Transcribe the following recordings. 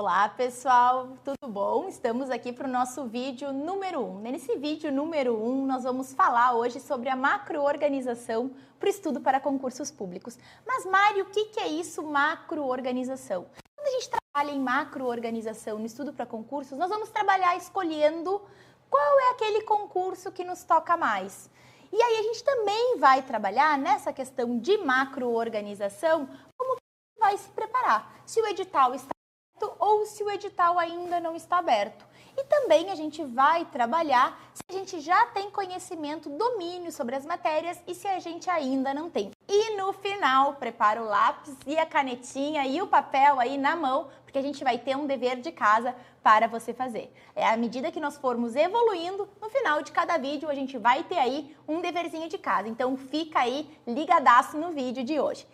Olá pessoal, tudo bom? Estamos aqui para o nosso vídeo número 1. Nesse vídeo número 1, nós vamos falar hoje sobre a macro-organização para o estudo para concursos públicos. Mas Mari, o que é isso, macro-organização? Quando a gente trabalha em macro-organização no estudo para concursos, nós vamos trabalhar escolhendo qual é aquele concurso que nos toca mais. E aí a gente também vai trabalhar nessa questão de macro-organização, como que vai se preparar, se o edital está ou se o edital ainda não está aberto. E também a gente vai trabalhar se a gente já tem conhecimento, domínio sobre as matérias e se a gente ainda não tem. E no final, prepara o lápis e a canetinha e o papel aí na mão, porque a gente vai ter um dever de casa para você fazer. À medida que nós formos evoluindo, no final de cada vídeo a gente vai ter aí um deverzinho de casa. Então fica aí ligadaço no vídeo de hoje.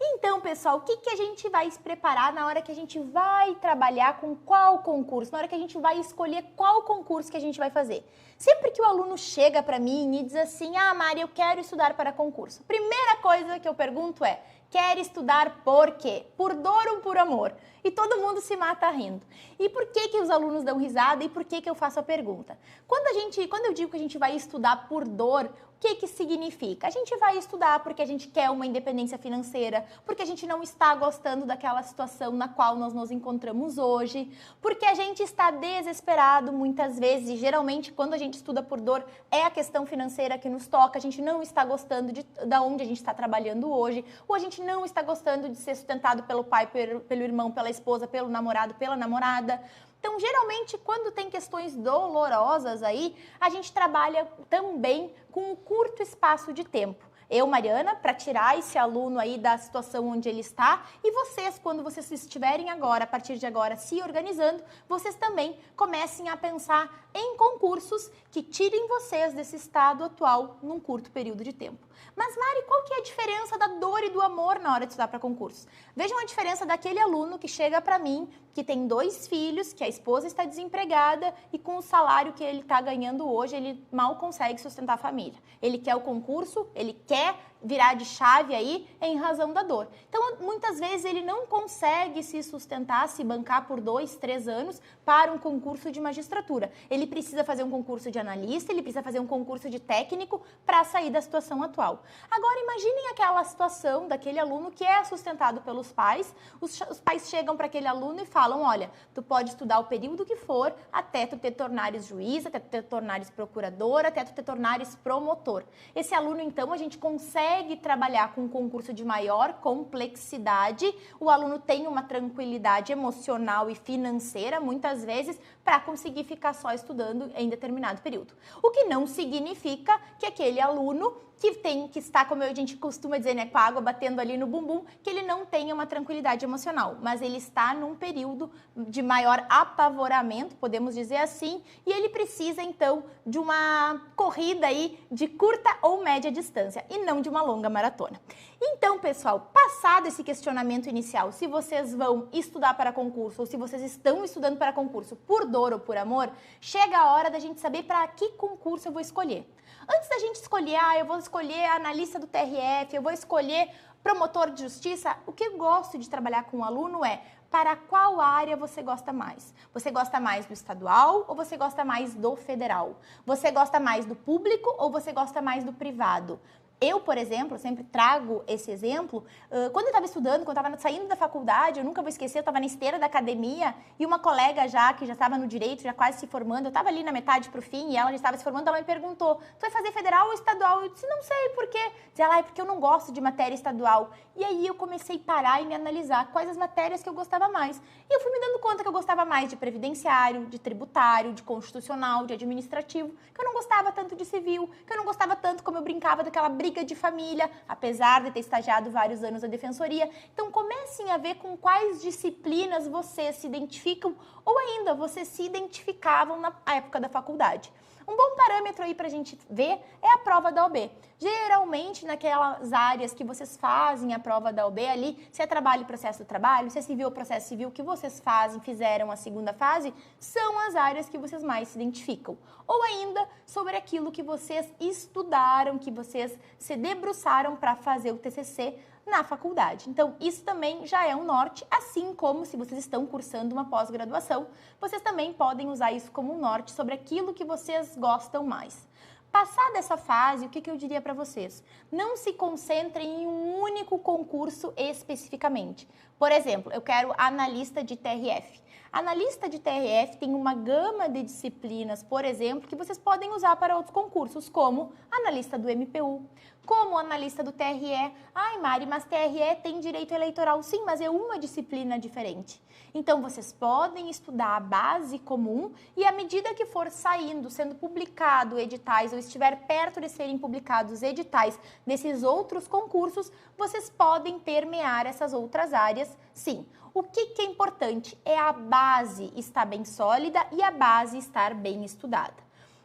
Então, pessoal, o que a gente vai se preparar na hora que a gente vai trabalhar com qual concurso? Na hora que a gente vai escolher qual concurso que a gente vai fazer? Sempre que o aluno chega para mim e diz assim, Mari, eu quero estudar para concurso. Primeira coisa que eu pergunto é, quer estudar por quê? Por dor ou por amor? E todo mundo se mata rindo. E por que os alunos dão risada e por que eu faço a pergunta? Quando eu digo que a gente vai estudar por dor, o que significa? A gente vai estudar porque a gente quer uma independência financeira, porque a gente não está gostando daquela situação na qual nós nos encontramos hoje, porque a gente está desesperado muitas vezes e geralmente quando a gente estuda por dor é a questão financeira que nos toca, a gente não está gostando da onde a gente está trabalhando hoje, ou a gente não está gostando de ser sustentado pelo pai, pelo irmão, pela esposa, pelo namorado, pela namorada. Então, geralmente, quando tem questões dolorosas aí, a gente trabalha também com um curto espaço de tempo. Eu, Mariana, para tirar esse aluno aí da situação onde ele está, e vocês, quando vocês estiverem agora, a partir de agora, se organizando, vocês também comecem a pensar em concursos que tirem vocês desse estado atual num curto período de tempo. Mas, Mari, qual que é a diferença da dor e do amor na hora de estudar para concursos? Vejam a diferença daquele aluno que chega para mim, que tem 2 filhos, que a esposa está desempregada e com o salário que ele está ganhando hoje, ele mal consegue sustentar a família. Ele quer o concurso, ele quer virar de chave aí em razão da dor. Então, muitas vezes ele não consegue se sustentar, se bancar por 2, 3 anos para um concurso de magistratura. Ele precisa fazer um concurso de analista, ele precisa fazer um concurso de técnico para sair da situação atual. Agora, imaginem aquela situação daquele aluno que é sustentado pelos pais, os pais chegam para aquele aluno e falam, olha, tu pode estudar o período que for até tu te tornares juiz, até tu te tornares procurador, até tu te tornares promotor. Esse aluno, então, a gente consegue trabalhar com um concurso de maior complexidade, o aluno tem uma tranquilidade emocional e financeira, muitas vezes, para conseguir ficar só estudando em determinado período. O que não significa que aquele aluno que está, como a gente costuma dizer, né, com a água batendo ali no bumbum, que ele não tenha uma tranquilidade emocional, mas ele está num período de maior apavoramento, podemos dizer assim, e ele precisa, então, de uma corrida aí de curta ou média distância, e não de uma longa maratona. Então, pessoal, passado esse questionamento inicial, se vocês vão estudar para concurso ou se vocês estão estudando para concurso por dor ou por amor, chega a hora da gente saber para que concurso eu vou escolher. Antes da gente escolher, eu vou escolher analista do TRF, eu vou escolher promotor de justiça, o que eu gosto de trabalhar com o aluno é para qual área você gosta mais. Você gosta mais do estadual ou você gosta mais do federal? Você gosta mais do público ou você gosta mais do privado? Eu, por exemplo, sempre trago esse exemplo, quando eu estava estudando, quando eu estava saindo da faculdade, eu nunca vou esquecer, eu estava na esteira da academia e uma colega que já estava no direito, já quase se formando, eu estava ali na metade para o fim e ela já estava se formando, ela me perguntou, tu vai fazer federal ou estadual? Eu disse, não sei, por quê? Dizia, é porque eu não gosto de matéria estadual. E aí eu comecei a parar e me analisar quais as matérias que eu gostava mais. E eu fui me dando conta que eu gostava mais de previdenciário, de tributário, de constitucional, de administrativo, que eu não gostava tanto de civil, que eu não gostava tanto como eu brincava daquela briga de família, apesar de ter estagiado vários anos na defensoria. Então, comecem a ver com quais disciplinas vocês se identificam ou ainda vocês se identificavam na época da faculdade. Um bom parâmetro aí para a gente ver é a prova da OAB. Geralmente, naquelas áreas que vocês fazem a prova da OAB ali, se é trabalho e processo do trabalho, se é civil ou processo civil, que vocês fizeram a segunda fase, são as áreas que vocês mais se identificam. Ou ainda, sobre aquilo que vocês estudaram, que vocês se debruçaram para fazer o TCC na faculdade. Então, isso também já é um norte, assim como se vocês estão cursando uma pós-graduação, vocês também podem usar isso como um norte sobre aquilo que vocês gostam mais. Passada essa fase, o que eu diria para vocês? Não se concentrem em um único concurso especificamente. Por exemplo, eu quero analista de TRF. Analista de TRF tem uma gama de disciplinas, por exemplo, que vocês podem usar para outros concursos, como analista do MPU, como analista do TRE. Ai, Mari, mas TRE tem direito eleitoral. Sim, mas é uma disciplina diferente. Então, vocês podem estudar a base comum e à medida que for saindo, sendo publicado editais ou estiver perto de serem publicados editais desses outros concursos, vocês podem permear essas outras áreas, sim. O que é importante é a base estar bem sólida e a base estar bem estudada.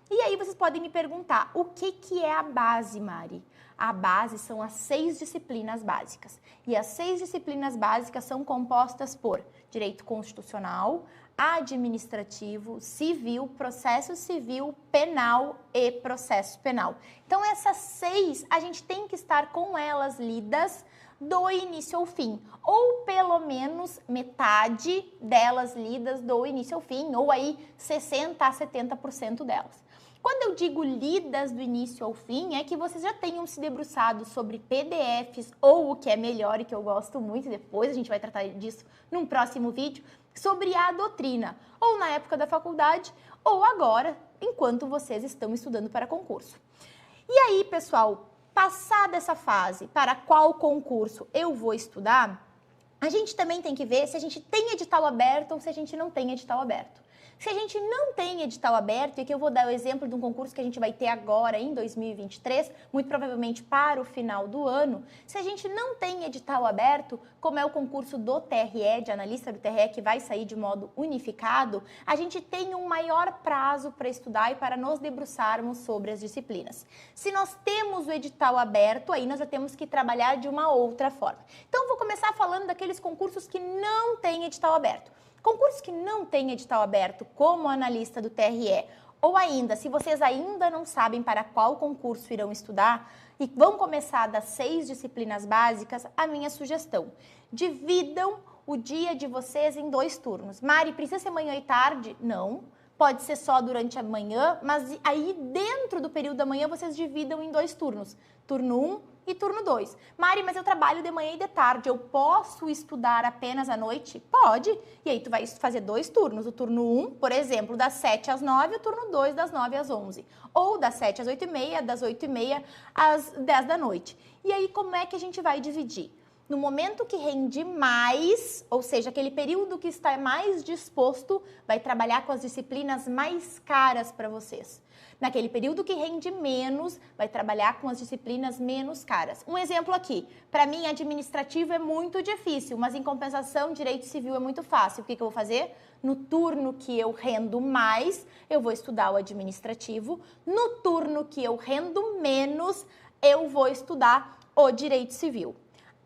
E aí vocês podem me perguntar, o que é a base, Mari? A base são as 6 disciplinas básicas. E as 6 disciplinas básicas são compostas por direito constitucional, administrativo, civil, processo civil, penal e processo penal. Então, essas 6, a gente tem que estar com elas lidas do início ao fim, ou pelo menos metade delas lidas do início ao fim, ou aí 60% a 70% delas. Quando eu digo lidas do início ao fim, é que vocês já tenham se debruçado sobre PDFs, ou o que é melhor e que eu gosto muito, depois a gente vai tratar disso num próximo vídeo, sobre a doutrina, ou na época da faculdade, ou agora, enquanto vocês estão estudando para concurso. E aí, pessoal, passada essa fase, para qual concurso eu vou estudar, a gente também tem que ver se a gente tem edital aberto ou se a gente não tem edital aberto. Se a gente não tem edital aberto, e aqui eu vou dar o exemplo de um concurso que a gente vai ter agora em 2023, muito provavelmente para o final do ano, se a gente não tem edital aberto, como é o concurso do TRE, de analista do TRE, que vai sair de modo unificado, a gente tem um maior prazo para estudar e para nos debruçarmos sobre as disciplinas. Se nós temos o edital aberto, aí nós já temos que trabalhar de uma outra forma. Então, vou começar falando daqueles concursos que não têm edital aberto. Concursos que não têm edital aberto, como analista do TRE, ou ainda, se vocês ainda não sabem para qual concurso irão estudar e vão começar das 6 disciplinas básicas, a minha sugestão, dividam o dia de vocês em 2 turnos. Mari, precisa ser manhã e tarde? Não. Pode ser só durante a manhã, mas aí dentro do período da manhã vocês dividam em 2 turnos. Turno 1 e turno 2. Mari, mas eu trabalho de manhã e de tarde, eu posso estudar apenas à noite? Pode. E aí tu vai fazer 2 turnos. O turno 1, por exemplo, das 7 às 9, o turno 2 das 9 às 11. Ou das 7 às 8h30, das 8h30 às 10 da noite. E aí como é que a gente vai dividir? No momento que rende mais, ou seja, aquele período que está mais disposto, vai trabalhar com as disciplinas mais caras para vocês. Naquele período que rende menos, vai trabalhar com as disciplinas menos caras. Um exemplo aqui, para mim administrativo é muito difícil, mas em compensação direito civil é muito fácil. O que eu vou fazer? No turno que eu rendo mais, eu vou estudar o administrativo. No turno que eu rendo menos, eu vou estudar o direito civil.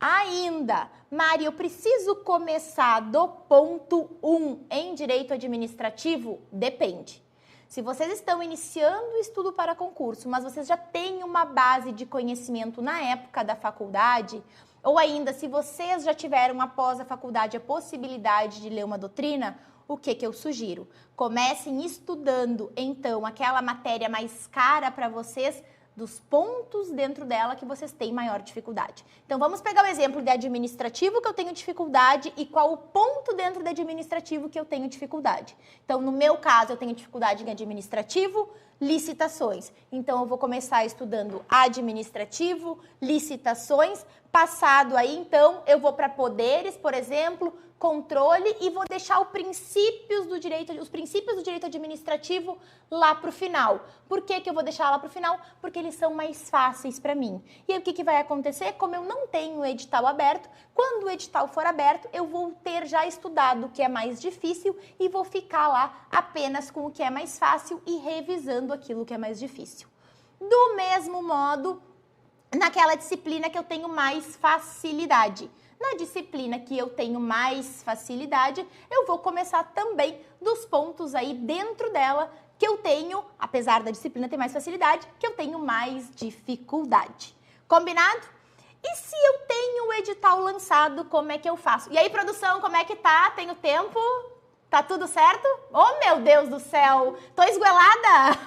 Ainda, Mari, eu preciso começar do ponto 1 em direito administrativo? Depende. Se vocês estão iniciando o estudo para concurso, mas vocês já têm uma base de conhecimento na época da faculdade, ou ainda se vocês já tiveram após a faculdade a possibilidade de ler uma doutrina, o que eu sugiro? Comecem estudando, então, aquela matéria mais cara para vocês, dos pontos dentro dela que vocês têm maior dificuldade. Então, vamos pegar o exemplo de administrativo que eu tenho dificuldade e qual o ponto dentro de administrativo que eu tenho dificuldade. Então, no meu caso, eu tenho dificuldade em administrativo, licitações. Então, eu vou começar estudando administrativo, licitações. Passado aí, então, eu vou para poderes, por exemplo, controle e vou deixar os princípios do direito administrativo lá para o final. Por que eu vou deixar lá para o final? Porque eles são mais fáceis para mim. E aí o que vai acontecer? Como eu não tenho o edital aberto, quando o edital for aberto, eu vou ter já estudado o que é mais difícil e vou ficar lá apenas com o que é mais fácil e revisando aquilo que é mais difícil. Do mesmo modo, naquela disciplina que eu tenho mais facilidade. Na disciplina que eu tenho mais facilidade, eu vou começar também dos pontos aí dentro dela que eu tenho, apesar da disciplina ter mais facilidade, que eu tenho mais dificuldade. Combinado? E se eu tenho o edital lançado, como é que eu faço? E aí, produção, como é que tá? Tenho tempo? Tá tudo certo? Oh, meu Deus do céu! Tô esgoelada?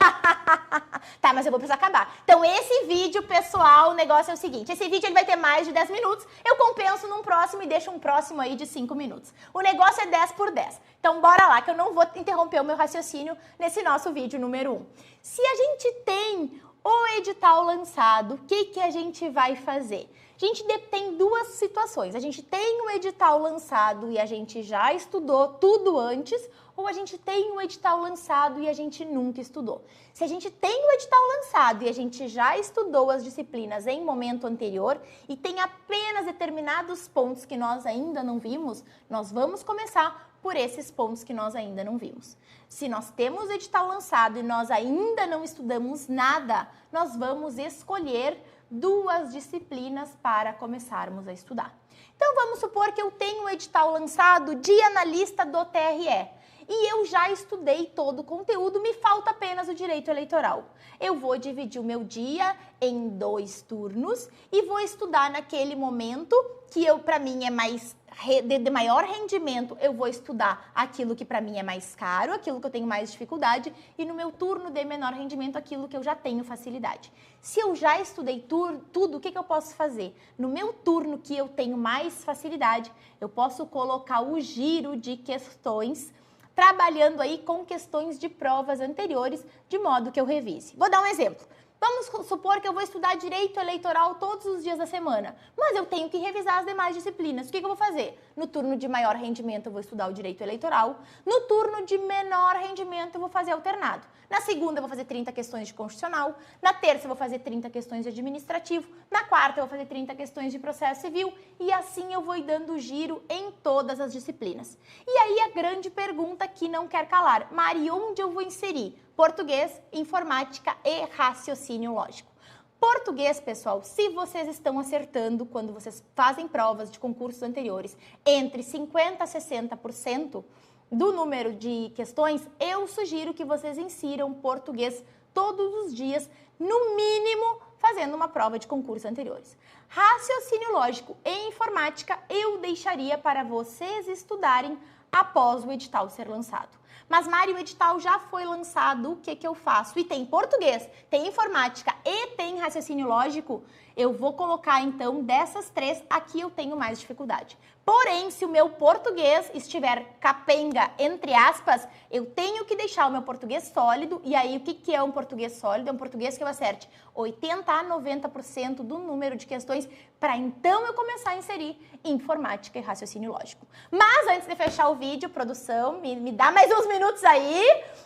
Tá, mas eu vou precisar acabar. Então, esse vídeo, pessoal, o negócio é o seguinte. Esse vídeo ele vai ter mais de 10 minutos. Eu compenso num próximo e deixo um próximo aí de 5 minutos. O negócio é 10 por 10. Então, bora lá, que eu não vou interromper o meu raciocínio nesse nosso vídeo número 1. Se a gente tem o edital lançado, o que a gente vai fazer? A gente tem duas situações. A gente tem o edital lançado e a gente já estudou tudo antes, ou a gente tem o edital lançado e a gente nunca estudou. Se a gente tem o edital lançado e a gente já estudou as disciplinas em momento anterior e tem apenas determinados pontos que nós ainda não vimos, nós vamos começar por esses pontos que nós ainda não vimos. Se nós temos o edital lançado e nós ainda não estudamos nada, nós vamos escolher duas disciplinas para começarmos a estudar. Então, vamos supor que eu tenho o edital lançado de analista do TRE e eu já estudei todo o conteúdo, me falta apenas o direito eleitoral. Eu vou dividir o meu dia em 2 turnos e vou estudar naquele momento que para mim é mais de maior rendimento, eu vou estudar aquilo que para mim é mais caro, aquilo que eu tenho mais dificuldade, e no meu turno de menor rendimento, aquilo que eu já tenho facilidade. Se eu já estudei tudo, o que eu posso fazer? No meu turno que eu tenho mais facilidade, eu posso colocar o giro de questões, trabalhando aí com questões de provas anteriores, de modo que eu revise. Vou dar um exemplo. Vamos supor que eu vou estudar direito eleitoral todos os dias da semana, mas eu tenho que revisar as demais disciplinas. O que eu vou fazer? No turno de maior rendimento eu vou estudar o direito eleitoral, no turno de menor rendimento eu vou fazer alternado. Na segunda eu vou fazer 30 questões de constitucional, na terça eu vou fazer 30 questões de administrativo, na quarta eu vou fazer 30 questões de processo civil e assim eu vou dando giro em todas as disciplinas. E aí a grande pergunta que não quer calar, Mari, onde eu vou inserir? Português, informática e raciocínio lógico. Português, pessoal, se vocês estão acertando quando vocês fazem provas de concursos anteriores entre 50% a 60% do número de questões, eu sugiro que vocês insiram português todos os dias, no mínimo, fazendo uma prova de concursos anteriores. Raciocínio lógico e informática eu deixaria para vocês estudarem após o edital ser lançado. Mas, Mari, o edital já foi lançado, o que eu faço? E tem português, tem informática e tem raciocínio lógico, eu vou colocar, então, dessas 3, aqui eu tenho mais dificuldade. Porém, se o meu português estiver capenga, entre aspas, eu tenho que deixar o meu português sólido. E aí, o que é um português sólido? É um português que eu acerte 80% a 90% do número de questões para então eu começar a inserir informática e raciocínio lógico. Mas, antes de fechar o vídeo, produção, me dá mais uns minutos aí.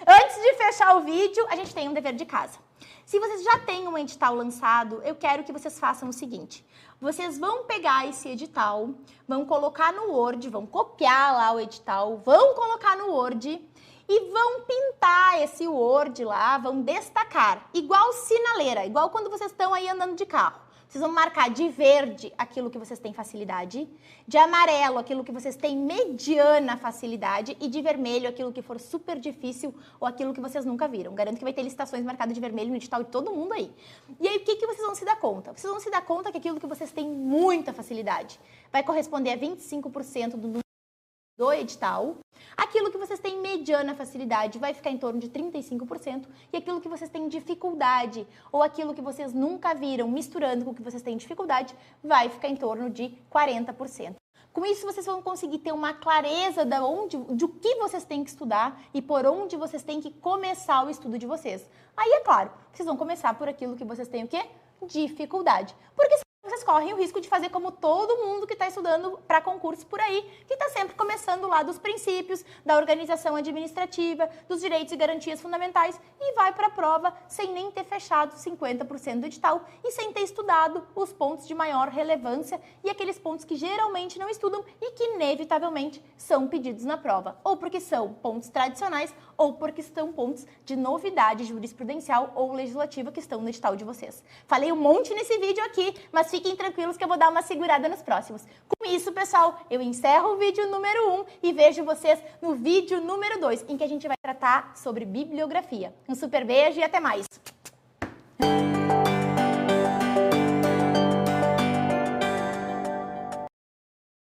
Antes de fechar o vídeo, a gente tem um dever de casa. Se vocês já têm um edital lançado, eu quero que vocês façam o seguinte. Vocês vão pegar esse edital, vão colocar no Word, vão copiar lá o edital, vão colocar no Word e vão pintar esse Word lá, vão destacar, igual sinaleira, igual quando vocês estão aí andando de carro. Vocês vão marcar de verde aquilo que vocês têm facilidade, de amarelo aquilo que vocês têm mediana facilidade e de vermelho aquilo que for super difícil ou aquilo que vocês nunca viram. Garanto que vai ter licitações marcadas de vermelho no edital de todo mundo aí. E aí, o que vocês vão se dar conta? Vocês vão se dar conta que aquilo que vocês têm muita facilidade vai corresponder a 25% do edital, aquilo que vocês têm mediana facilidade vai ficar em torno de 35% e aquilo que vocês têm dificuldade ou aquilo que vocês nunca viram misturando com o que vocês têm dificuldade vai ficar em torno de 40%. Com isso, vocês vão conseguir ter uma clareza do que vocês têm que estudar e por onde vocês têm que começar o estudo de vocês. Aí, é claro, vocês vão começar por aquilo que vocês têm o quê? Dificuldade. Porque se vocês vocês correm o risco de fazer como todo mundo que está estudando para concurso por aí, que está sempre começando lá dos princípios, da organização administrativa, dos direitos e garantias fundamentais e vai para a prova sem nem ter fechado 50% do edital e sem ter estudado os pontos de maior relevância e aqueles pontos que geralmente não estudam e que inevitavelmente são pedidos na prova, ou porque são pontos tradicionais ou porque são pontos de novidade jurisprudencial ou legislativa que estão no edital de vocês. Falei um monte nesse vídeo aqui, mas fiquem tranquilos que eu vou dar uma segurada nos próximos. Com isso, pessoal, eu encerro o vídeo número 1 e vejo vocês no vídeo número 2, em que a gente vai tratar sobre bibliografia. Um super beijo e até mais!